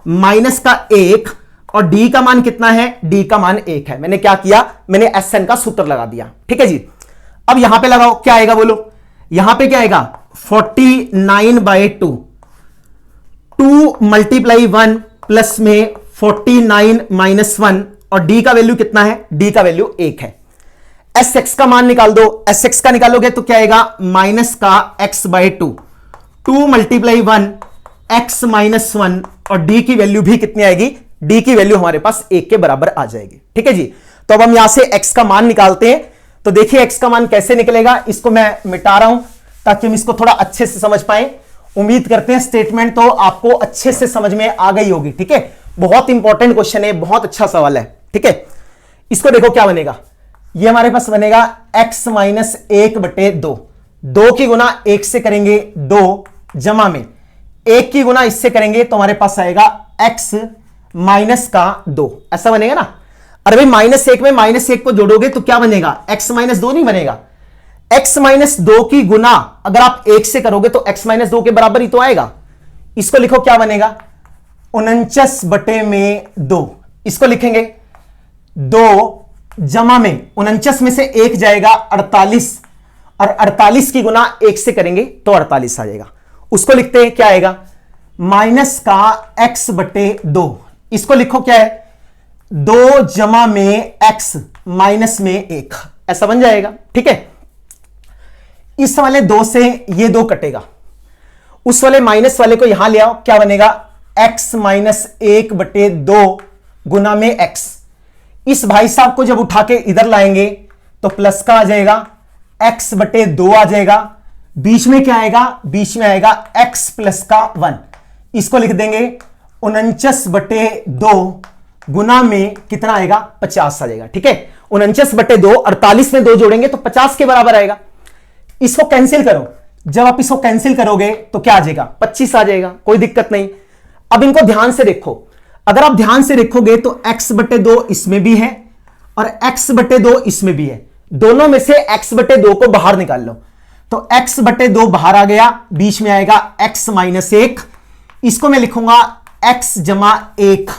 माइनस का 1, और d का मान कितना है? d का मान 1 है। मैंने क्या किया, मैंने SN का सूत्र लगा दिया। ठीक है जी, अब यहां पे लगाओ, क्या आएगा बोलो? यहां पे क्या आएगा? 49/2, 2 मल्टीप्लाई 1 प्लस में 49 माइनस 1, और d का वैल्यू कितना है? d का वैल्यू 1 है। sx का मान निकाल दो, sx का निकालोगे तो क्या आएगा? माइनस का x/2, 2 मल्टीप्लाई 1 x माइनस 1, और d की वैल्यू भी कितनी आएगी? d की वैल्यू हमारे पास 1 के बराबर आ जाएगी। ठीक है जी, तो अब हम यहां से x का मान निकालते हैं। तो देखिए x का मान कैसे निकलेगा, इसको मैं मिटा रहा हूं ताकि हम इसको थोड़ा अच्छे से समझ पाए। उम्मीद करते हैं स्टेटमेंट तो आपको अच्छे से समझ में आ गई होगी। ठीक है, बहुत इंपॉर्टेंट क्वेश्चन है, बहुत अच्छा सवाल है। ठीक है, इसको देखो क्या बनेगा, ये हमारे पास बनेगा x माइनस 1/2, 2 की गुना 1 से करेंगे 2, जमा में 1 की गुना इससे करेंगे तो हमारे पास आएगा x माइनस का 2, ऐसा बनेगा ना। अरे भाई माइनस 1 में माइनस 1 को जोड़ोगे तो क्या बनेगा? x माइनस 2 नहीं बनेगा। x माइनस 2 की गुना अगर आप 1 से करोगे तो x माइनस 2 के बराबर ही तो आएगा। इसको लिखो क्या बनेगा? 49/2। इसको लिखेंगे 2 जमा में 49 में से 1 जाएगा 48, और 48 की गुना 1 से करेंगे तो 48 आ जाएगा। उसको लिखते हैं क्या आएगा? माइनस का x/2। इसको लिखो क्या है? 2 जमा में x माइनस में 1, ऐसा बन जाएगा। ठीक है, इस वाले 2 से ये 2 कटेगा, उस वाले माइनस वाले को यहां ले आओ, क्या बनेगा? x माइनस 1/2 गुना में x। इस भाई साहब को जब उठा के इधर लाएंगे तो प्लस का आ जाएगा, x/2 आ जाएगा, बीच में क्या आएगा? बीच में आएगा x प्लस का 1। इसको लिख देंगे 49/2 गुना में कितना आएगा? 50 आ जाएगा। ठीक है, 49/2, 48 में 2 जोड़ेंगे तो 50 के बराबर आएगा। इसको कैंसिल करो, जब आप इसको कैंसिल करोगे तो क्या आ जाएगा? 25 आ जाएगा, कोई दिक्कत नहीं। अब इनको ध्यान से देखो, अगर आप ध्यान से देखोगे तो x/2 इसमें भी है और x/2 इसमें भी है, दोनों में से x/2 को बाहर निकाल लो तो x/2 बाहर आ गया, बीच में आएगा x माइनस 1। इसको मैं लिखूंगा x जमा 1,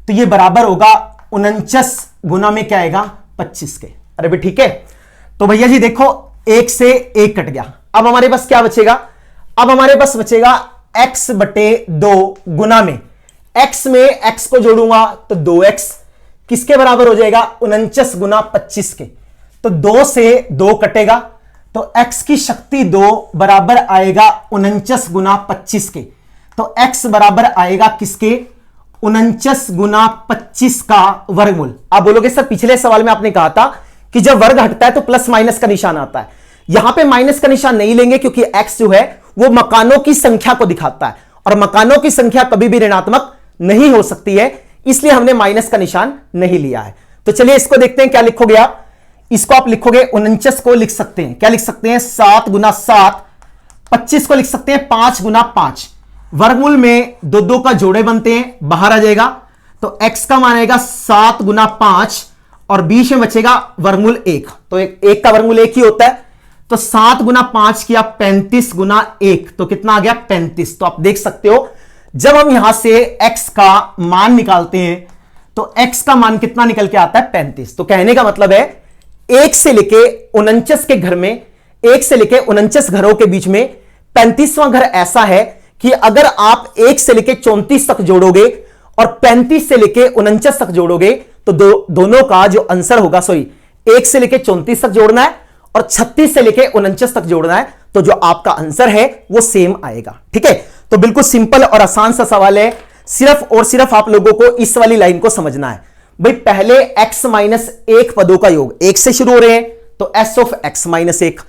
तो ये बराबर होगा 49 गुना में क्या आएगा? 25 के। अरे भाई ठीक है, तो भैया जी देखो 1 से 1 कट गया, अब हमारे पास क्या बचेगा? अब हमारे पास बचेगा x/2 गुना में x में x को जोड़ूंगा तो 2x, किसके बराबर हो जाएगा? 49 गुना 25 के। तो 2 से 2 कटेगा तो x की शक्ति 2 बराबर आएगा 49 गुना 25 के। तो x बराबर आएगा किसके? 49 गुना 25 का वर्गमूल। आप बोलोगे सर पिछले सवाल में आपने कहा था कि जब वर्ग हटता है तो प्लस माइनस का निशान आता है। यहां पे माइनस का निशान नहीं लेंगे क्योंकि x जो है वो मकानों की संख्या को दिखाता है और मकानों की संख्या कभी भी ऋणात्मक नहीं हो सकती है, इसलिए हमने माइनस का निशान नहीं लिया है। तो चलिए इसको देखते हैं, क्या लिखोगे आप? इसको आप लिखोगे 49 को लिख सकते हैं, क्या लिख सकते हैं? 7 गुना 7। 25 को लिख सकते हैं 5 गुना 5। वर्गमूल में 2 का जोड़े बनते हैं, बाहर आ जाएगा तो x का मान आएगा 7 गुना 5 और बीच में बचेगा वर्गमूल 1। तो एक का वर्गमूल 1 ही होता है, तो 7 गुना 5 किया 35 गुना 1, तो कितना आ गया? 35। तो आप देख सकते हो जब हम यहां से x का मान निकालते हैं तो x का मान कितना निकल के आता है? 35। तो कहने का मतलब है 1 से लेके 49 के घर में, 1 से लेके 49 घरों के बीच में 35वां घर ऐसा है कि अगर आप 1 से लेके 34 तक जोड़ोगे और 35 से लेके 49 तक जोड़ोगे तो दोनों का जो आंसर होगा, 1 से लेके 34 तक जोड़ना है और 36 से लेके 49 तक जोड़ना है, तो जो आपका आंसर है वो सेम आएगा। ठीक है, तो बिल्कुल सिंपल और आसान सा सवाल है, सिर्फ और सिर्फ आप लोगों को इस वाली लाइन को समझना है। भाई पहले x माइनस 1 पदों का योग, 1 से शुरू हो रहे हैं तो s ऑफ x माइनस 1,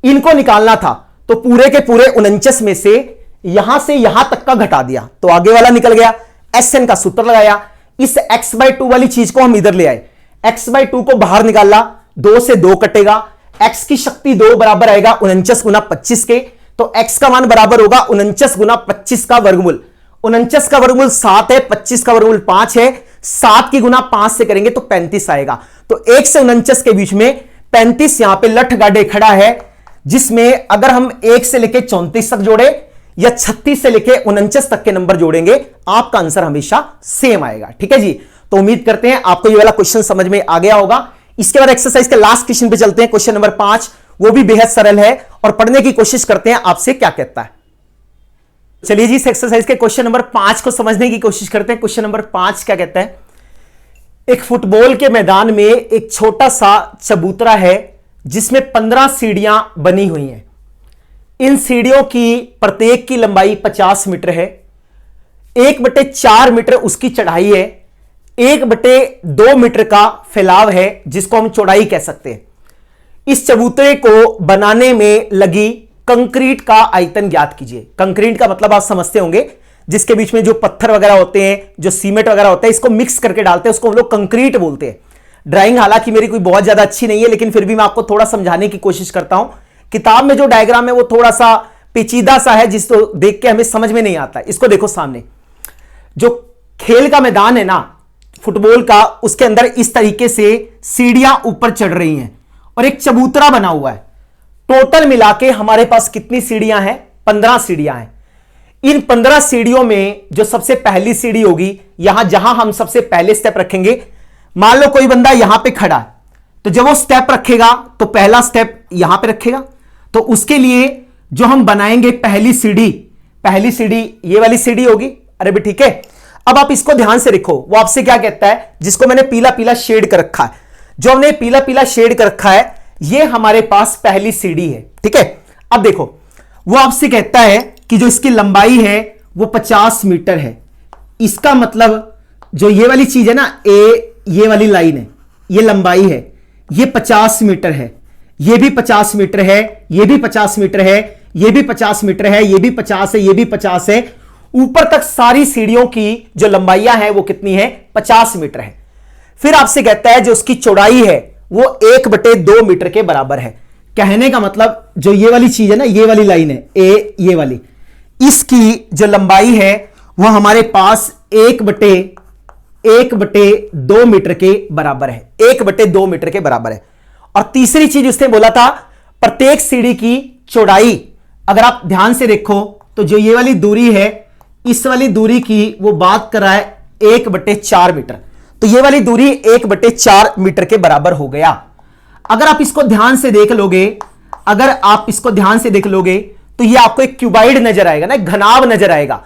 इनको निकालना था तो पूरे के पूरे 49 में से यहां तक का घटा दिया तो आगे वाला निकल गया। Sn का सूत्र लगाया, इस x/2 वाली चीज को हम इधर ले आए, x/2 को बाहर निकाला, 2 से 2 कटेगा, x की शक्ति 2 बराबर आएगा 49 गुना 25 के, तो x का मान बराबर होगा 49 गुना 25 का वर्गमूल। 49 का वर्गमूल 7 है, 25 का वर्गमूल 5 है, 7 की गुना 5 से करेंगे तो 35 आएगा। तो 1 से 49 के बीच में 35 यहां पे लठ गाडे खड़ा है, जिसमें अगर हम 1 से लेके 34 तक जोड़े या 36 से लेके 49 तक के नंबर जोड़ेंगे, आपका आंसर हमेशा सेम आएगा। ठीक है जी, तो उम्मीद करते हैं आपको ये वाला क्वेश्चन समझ में आ गया होगा। इसके बाद एक्सरसाइज के लास्ट क्वेश्चन पे चलते हैं, क्वेश्चन नंबर 5, वो भी बेहद सरल है और पढ़ने की कोशिश करते हैं आपसे क्या कहता है। चलिए जी, इस एक्सरसाइज के क्वेश्चन नंबर 5 को समझने की कोशिश करते हैं। क्वेश्चन नंबर 5 क्या कहता है, एक फुटबॉल के मैदान में एक छोटा सा चबूतरा है जिसमें 15 सीढ़ियां बनी हुई हैं। इन सीढ़ियों की प्रत्येक की लंबाई 50 मीटर है, 1/4 मीटर उसकी चढ़ाई है, 1/2 मीटर का फैलाव है जिसको हम चौड़ाई कह सकते हैं। इस चबूतरे को बनाने में लगी कंक्रीट का आयतन ज्ञात कीजिए। कंक्रीट का मतलब आप समझते होंगे, जिसके बीच में जो पत्थर वगैरह होते हैं, जो सीमेंट वगैरह होता है, इसको मिक्स करके डालते हैं, उसको हम लोग कंक्रीट बोलते हैं। ड्राइंग हालांकि मेरी कोई बहुत ज्यादा अच्छी नहीं है, लेकिन फिर भी मैं आपको थोड़ा समझाने की कोशिश करता हूं। किताब में जो डायग्राम है वो थोड़ा सा पेचीदा सा है, जिसको देख के हमें समझ में नहीं आता है। इसको देखो, सामने जो खेल का मैदान है ना फुटबॉल का, उसके अंदर इस तरीके से सीढ़ियां ऊपर चढ़ रही हैं और एक चबूतरा बना हुआ है। टोटल मिला के हमारे पास कितनी सीढ़ियां हैं? 15 सीढ़ियां हैं। इन 15 सीढ़ियों में जो सबसे पहली सीढ़ी होगी, यहां जहां हम सबसे पहले स्टेप रखेंगे, मान लो कोई बंदा यहां पे खड़ा है, तो जब वो स्टेप रखेगा तो पहला स्टेप यहां पे रखेगा, तो उसके लिए जो हम बनाएंगे पहली सीढ़ी ये वाली सीढ़ी होगी। अरे भी ठीक है, अब आप इसको ध्यान से देखो, वो आपसे क्या कहता है, जिसको मैंने पीला पीला शेड कर रखा है, जो हमने पीला पीला शेड कर रखा है, ये हमारे पास पहली सीढ़ी है। ठीक है, अब देखो वो आपसे कहता है कि जो इसकी लंबाई है वो 50 मीटर है। इसका मतलब जो ये वाली चीज है ना, ये वाली लाइन है, ये लंबाई है, ये 50 मीटर है, ये भी 50 मीटर है, ये भी 50 मीटर है, ये भी 50 मीटर है, ये भी 50 है, ये भी 50 है। ऊपर तक सारी सीढ़ियों की जो लंबाइयां हैं वो कितनी है? 50 मीटर है। फिर आपसे कहता है जो उसकी चौड़ाई है वो 1/2 मीटर के बराबर है। कहने का मतलब जो ये वाली चीज है ना, ये वाली लाइन है ये वाली, इसकी जो लंबाई है वो हमारे पास 1/2 मीटर के बराबर है, 1/2 मीटर के बराबर है। और तीसरी चीज उसने बोला था प्रत्येक सीढ़ी की चौड़ाई, अगर आप ध्यान से देखो तो जो ये वाली दूरी है, इस वाली दूरी की वो बात कर रहा है 1/4 मीटर, तो ये वाली दूरी 1/4 मीटर के बराबर हो गया। अगर आप इसको ध्यान से देख लोगे, तो ये आपको एक क्यूबाइड नजर आएगा ना, एक घनाभ नजर आएगा।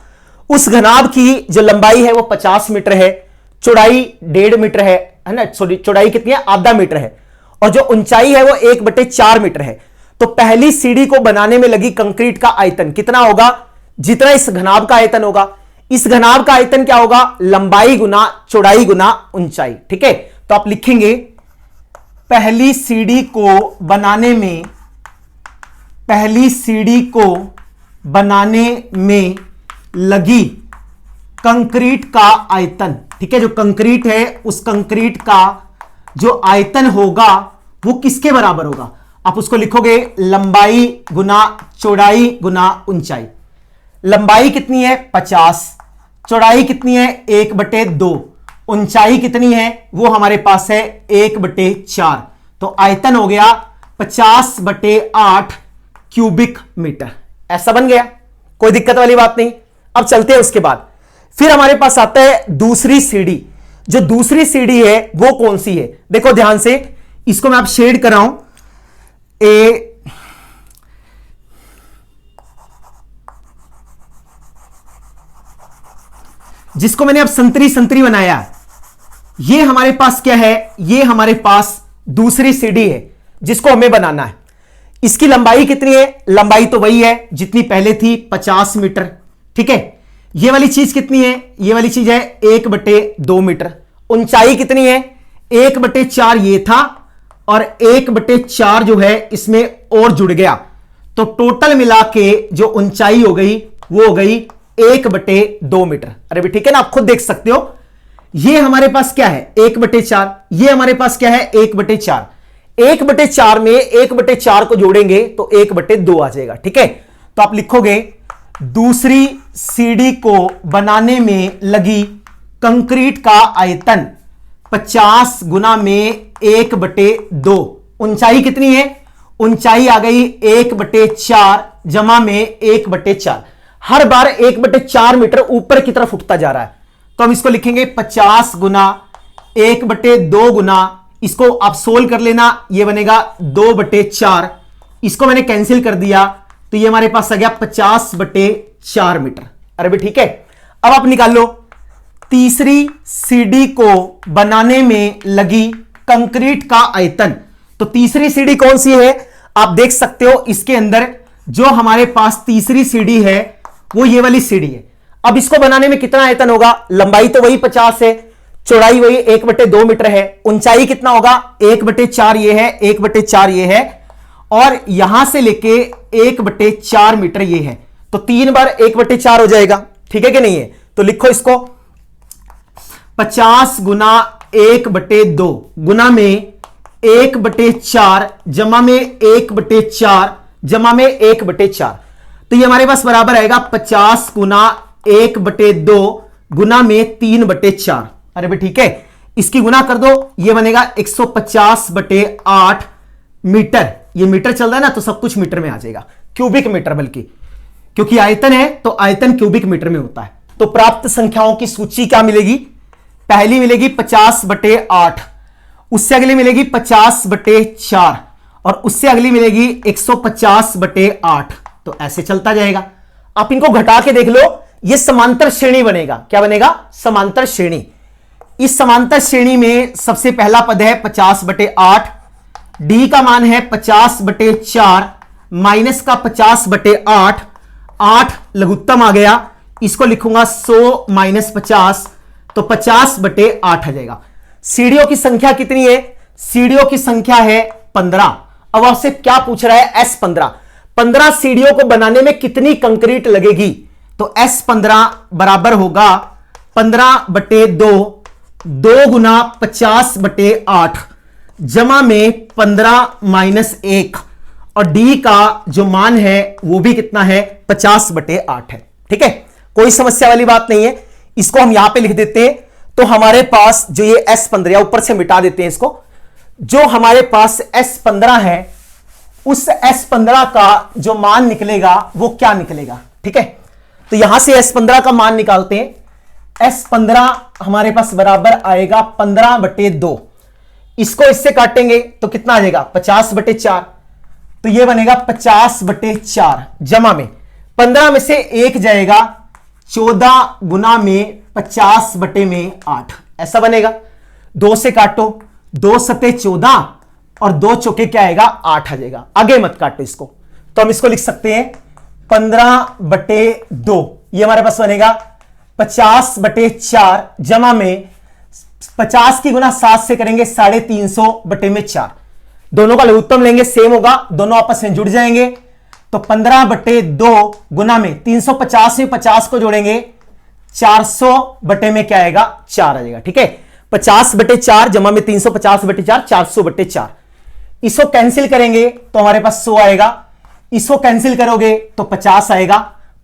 उस घनाभ की जो लंबाई है वो 50 मीटर है, चौड़ाई 1.5 मीटर है ना, सॉरी चौड़ाई कितनी है? आधा मीटर है, और जो ऊंचाई है वो 1/4 मीटर है। तो पहली सीढ़ी को बनाने में लगी कंक्रीट का आयतन कितना होगा? जितना इस घनाभ का आयतन होगा। इस घनाभ का आयतन क्या होगा? लंबाई गुना चौड़ाई गुना ऊंचाई। ठीक है, तो आप लिखेंगे पहली सीढ़ी को बनाने में लगी कंक्रीट का आयतन। ठीक है, जो कंक्रीट है उस कंक्रीट का जो आयतन होगा वो किसके बराबर होगा? आप उसको लिखोगे लंबाई गुना चौड़ाई गुना ऊंचाई। लंबाई कितनी है? 50, चौड़ाई कितनी है? 1/2, ऊंचाई कितनी है? वो हमारे पास है 1/4, तो आयतन हो गया 50/8 क्यूबिक मीटर। ऐसा बन गया, कोई दिक्कत वाली बात नहीं। अब चलते हैं उसके बाद, फिर हमारे पास आता है दूसरी सीढ़ी। जो दूसरी सीढ़ी है वो कौन सी है? देखो ध्यान से, इसको मैं आप शेड कर रहा हूं, जिसको मैंने अब संतरी बनाया। ये हमारे पास क्या है? ये हमारे पास दूसरी सीढ़ी है जिसको हमें बनाना है। इसकी लंबाई कितनी है? लंबाई तो वही है जितनी पहले थी, 50 मीटर। ठीक है, ये वाली चीज कितनी है? ये वाली चीज है 1/2 मीटर। ऊंचाई कितनी है? 1/4 ये था और 1/4 जो है इसमें और जुड़ गया, तो टोटल मिला के जो ऊंचाई हो गई वो हो गई 1/2 मीटर। अरे भी ठीक है ना, आप खुद देख सकते हो। ये हमारे पास क्या है? 1/4। ये हमारे पास क्या है? 1/4। 1/4 में 1/4 को जोड़ेंगे तो 1/2 आ जाएगा। ठीक है, तो आप लिखोगे दूसरी सीढ़ी को बनाने में लगी कंक्रीट का आयतन 50 गुना में 1/2। ऊंचाई कितनी है? ऊंचाई आ गई 1/4 जमा में 1/4। हर बार 1/4 मीटर ऊपर की तरफ उठता जा रहा है, तो हम इसको लिखेंगे 50 गुना 1/2 गुना, इसको आप सोल्व कर लेना, ये बनेगा 2/4। इसको मैंने कैंसिल कर दिया तो ये हमारे पास आ गया 50/4 मीटर। अरे भी ठीक है, अब आप निकाल लो तीसरी सीढ़ी को बनाने में लगी कंक्रीट का आयतन। तो तीसरी सीढ़ी कौन सी है? आप देख सकते हो इसके अंदर जो हमारे पास तीसरी सीढ़ी है वो ये वाली सीढ़ी है। अब इसको बनाने में कितना आयतन होगा? लंबाई तो वही 50 है, चौड़ाई वही 1/2 मीटर है, ऊंचाई कितना होगा? 1/4 ये है, 1/4 ये है, और यहां से लेके 1/4 मीटर ये है, तो 3 बार 1/4 हो जाएगा। ठीक है कि नहीं है? तो लिखो इसको 50 गुना 1/2 गुना में 1/4 जमा में 1/4 जमा में 1/4, तो ये हमारे पास बराबर आएगा 50 गुना 1/2 गुना में 3/4। अरे भाई ठीक है, इसकी गुना कर दो, ये बनेगा 150/8 मीटर। ये मीटर चल रहा है ना, तो सब कुछ मीटर में आ जाएगा, क्यूबिक मीटर, बल्कि क्योंकि आयतन है तो आयतन क्यूबिक मीटर में होता है। तो प्राप्त संख्याओं की सूची क्या मिलेगी? पहली मिलेगी 50/8, उससे अगली मिलेगी 50/4 और उससे अगली मिलेगी 150/8। तो ऐसे चलता जाएगा। आप इनको घटा के देख लो, ये समांतर श्रेणी बनेगा। क्या बनेगा? समांतर श्रेणी। इस समांतर श्रेणी में सबसे पहला पद है 50/8, डी का मान है 50/4 माइनस का 50/8, 8 लघुत्तम आ गया, इसको लिखूंगा 100 माइनस 50, तो 50/8 आ जाएगा। सीढ़ियों की संख्या कितनी है? सीढ़ियों की संख्या है 15। अब आपसे क्या पूछ रहा है? S15। 15 सीढ़ियों को बनाने में कितनी कंक्रीट लगेगी? तो S15 बराबर होगा 15/2, 2 गुना 50/8 जमा में 15 माइनस 1, और डी का जो मान है वो भी कितना है? 50/8 है। ठीक है, कोई समस्या वाली बात नहीं है। इसको हम यहां पे लिख देते हैं, तो हमारे पास जो ये S15, ऊपर से मिटा देते हैं इसको, जो हमारे पास S15 है उस S15 का जो मान निकलेगा वो क्या निकलेगा? ठीक है, तो यहां से S15 का मान निकालते हैं। S15 हमारे पास बराबर आएगा 15/2, इसको इससे काटेंगे तो कितना आ जाएगा? 50/4, तो ये बनेगा 50/4 जमा में 15 में से 1 जाएगा, 14 गुना में 50/8, ऐसा बनेगा। 2 से काटो, 2 सते 14 और 2 चौके क्या आएगा? 8 आ जाएगा। आगे मत काटो इसको, तो हम इसको लिख सकते हैं 15/2, ये हमारे पास बनेगा 50/4 जमा में 50 की गुना 7 से करेंगे 350/4, दोनों का लघुत्तम लेंगे, सेम होगा, दोनों आपस में जुड़ जाएंगे, तो 15/2 गुना में 350 में 50 को जोड़ेंगे 400 में क्या आएगा? 4 आ जाएगा। ठीक है, 50/4 जमा में 350/4, 400/4। इसको कैंसिल करेंगे तो हमारे पास 100 आएगा, इसको कैंसिल करोगे तो 50 आएगा।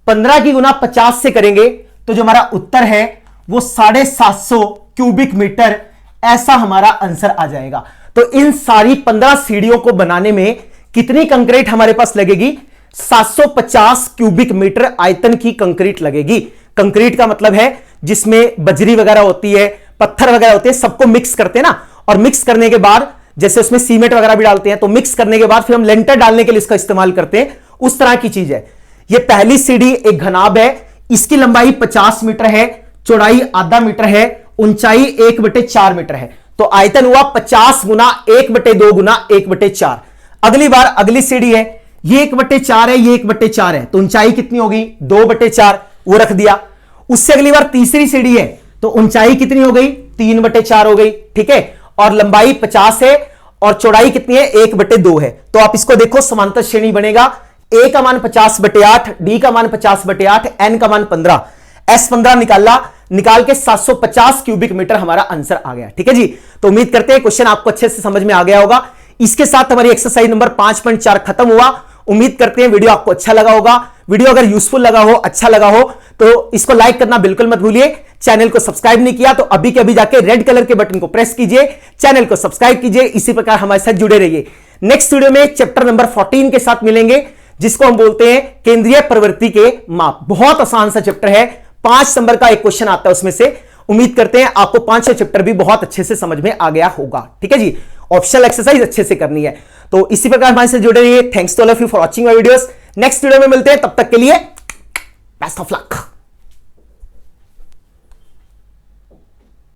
15 की गुना 50 से करेंगे तो जो हमारा उत्तर है वो 750 क्यूबिक मीटर, ऐसा हमारा आंसर आ जाएगा। तो इन सारी 15 सीढ़ियों को बनाने में कितनी कंक्रीट हमारे पास लगेगी? 750 क्यूबिक मीटर आयतन की कंक्रीट लगेगी। कंक्रीट का मतलब है जिसमें बजरी वगैरह होती है, पत्थर वगैरह होते हैं, सबको मिक्स करते हैं ना, और मिक्स करने के बाद जैसे उसमें सीमेंट वगैरह भी डालते हैं, तो मिक्स करने के बाद फिर हम लेंटर डालने के लिए इसका इस्तेमाल करते हैं, उस तरह की चीज है। ये पहली सीढ़ी एक घनाभ है, इसकी लंबाई 50 मीटर है, चौड़ाई आधा मीटर है, ऊंचाई 1/4 मीटर है, तो आयतन हुआ 50 गुना 1/2 गुना 1/4। अगली बार अगली सीढ़ी है, ये 1/4 है, ये 1/4 है, तो ऊंचाई कितनी होगी 2/4, वो रख दिया। उससे अगली बार तीसरी सीढ़ी है, तो ऊंचाई कितनी हो गई 3/4 हो गई, ठीक है। और लंबाई 50 है और चौड़ाई कितनी है 1/2 है। तो आप इसको देखो समांतर श्रेणी बनेगा, ए का मान 50/8, डी का मान 50/8, एन का मान 15, एस 15 निकाल के 750 क्यूबिक मीटर हमारा आंसर आ गया, ठीक है जी। तो उम्मीद करते हैं क्वेश्चन आपको अच्छे से समझ में आ गया होगा। इसके साथ हमारी एक्सरसाइज नंबर 5.4 खत्म हुआ। उम्मीद करते हैं वीडियो आपको अच्छा लगा होगा। वीडियो अगर यूजफुल लगा हो, अच्छा लगा हो, तो इसको लाइक करना बिल्कुल मत भूलिए। चैनल को सब्सक्राइब नहीं किया तो अभी के अभी जाके रेड कलर के बटन को प्रेस कीजिए, चैनल को सब्सक्राइब कीजिए। इसी प्रकार हमारे साथ जुड़े रहिए। नेक्स्ट वीडियो में चैप्टर नंबर 14 के साथ मिलेंगे, जिसको हम बोलते हैं केंद्रीय प्रवृत्ति के माप। बहुत आसान सा चैप्टर है, 5 नंबर का एक क्वेश्चन आता है उसमें से। उम्मीद करते हैं आपको 5 चैप्टर भी बहुत अच्छे से समझ में आ गया होगा, ठीक है जी। ऑप्शनल एक्सरसाइज अच्छे से करनी है। तो इसी प्रकार हमारे से जुड़े रहिए। Thanks to all of you for watching my videos. Next video में मिलते हैं, तब तक के लिए बेस्ट ऑफ लक।